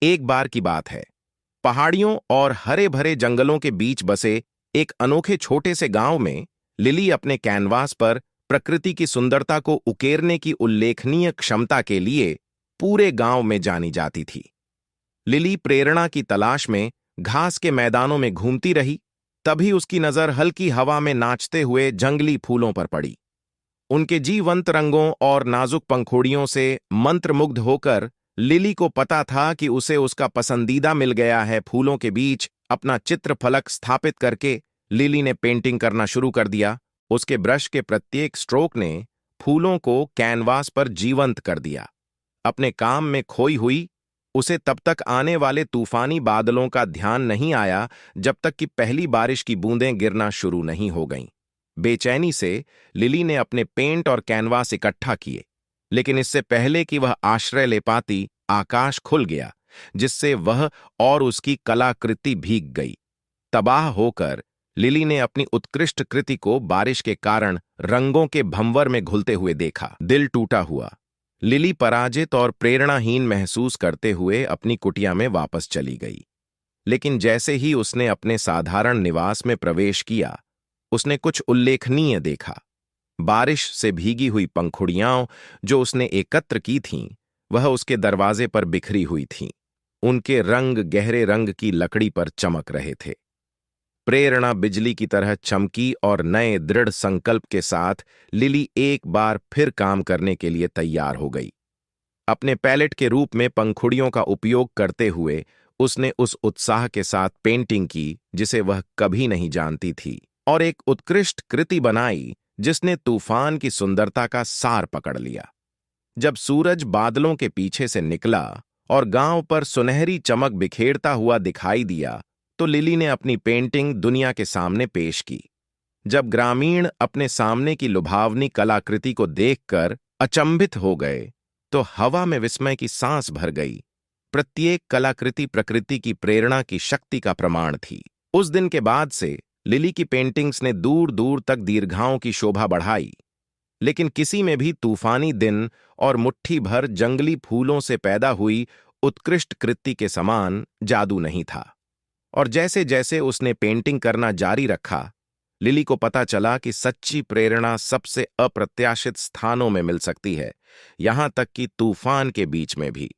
एक बार की बात है। पहाड़ियों और हरे भरे जंगलों के बीच बसे एक अनोखे छोटे से गांव में लिली अपने कैनवास पर प्रकृति की सुंदरता को उकेरने की उल्लेखनीय क्षमता के लिए पूरे गांव में जानी जाती थी। लिली प्रेरणा की तलाश में घास के मैदानों में घूमती रही। तभी उसकी नजर हल्की हवा में नाचते हुए जंगली फूलों पर पड़ी। उनके जीवंत रंगों और नाजुक पंखुड़ियों से मंत्रमुग्ध होकर लिली को पता था कि उसे उसका पसंदीदा मिल गया है। फूलों के बीच अपना चित्रफलक स्थापित करके लिली ने पेंटिंग करना शुरू कर दिया। उसके ब्रश के प्रत्येक स्ट्रोक ने फूलों को कैनवास पर जीवंत कर दिया। अपने काम में खोई हुई उसे तब तक आने वाले तूफानी बादलों का ध्यान नहीं आया जब तक कि पहली बारिश की बूंदें गिरना शुरू नहीं हो गईं। बेचैनी से लिली ने अपने पेंट और कैनवास इकट्ठा किए, लेकिन इससे पहले कि वह आश्रय ले पाती, आकाश खुल गया, जिससे वह और उसकी कलाकृति भीग गई। तबाह होकर लिली ने अपनी उत्कृष्ट कृति को बारिश के कारण रंगों के भंवर में घुलते हुए देखा। दिल टूटा हुआ लिली पराजित और प्रेरणाहीन महसूस करते हुए अपनी कुटिया में वापस चली गई। लेकिन जैसे ही उसने अपने साधारण निवास में प्रवेश किया, उसने कुछ उल्लेखनीय देखा। बारिश से भीगी हुई पंखुड़ियां जो उसने एकत्र की थीं, वह उसके दरवाजे पर बिखरी हुई थीं। उनके रंग गहरे रंग की लकड़ी पर चमक रहे थे। प्रेरणा बिजली की तरह चमकी और नए दृढ़ संकल्प के साथ लिली एक बार फिर काम करने के लिए तैयार हो गई। अपने पैलेट के रूप में पंखुड़ियों का उपयोग करते हुए उसने उस उत्साह के साथ पेंटिंग की जिसे वह कभी नहीं जानती थी, और एक उत्कृष्ट कृति बनाई जिसने तूफान की सुंदरता का सार पकड़ लिया। जब सूरज बादलों के पीछे से निकला और गांव पर सुनहरी चमक बिखेरता हुआ दिखाई दिया, तो लिली ने अपनी पेंटिंग दुनिया के सामने पेश की। जब ग्रामीण अपने सामने की लुभावनी कलाकृति को देखकर अचंभित हो गए, तो हवा में विस्मय की सांस भर गई। प्रत्येक कलाकृति प्रकृति की प्रेरणा की शक्ति का प्रमाण थी। उस दिन के बाद से लिली की पेंटिंग्स ने दूर दूर तक दीर्घाओं की शोभा बढ़ाई, लेकिन किसी में भी तूफानी दिन और मुट्ठी भर जंगली फूलों से पैदा हुई उत्कृष्ट कृति के समान जादू नहीं था। और जैसे जैसे उसने पेंटिंग करना जारी रखा, लिली को पता चला कि सच्ची प्रेरणा सबसे अप्रत्याशित स्थानों में मिल सकती है, यहां तक कि तूफान के बीच में भी।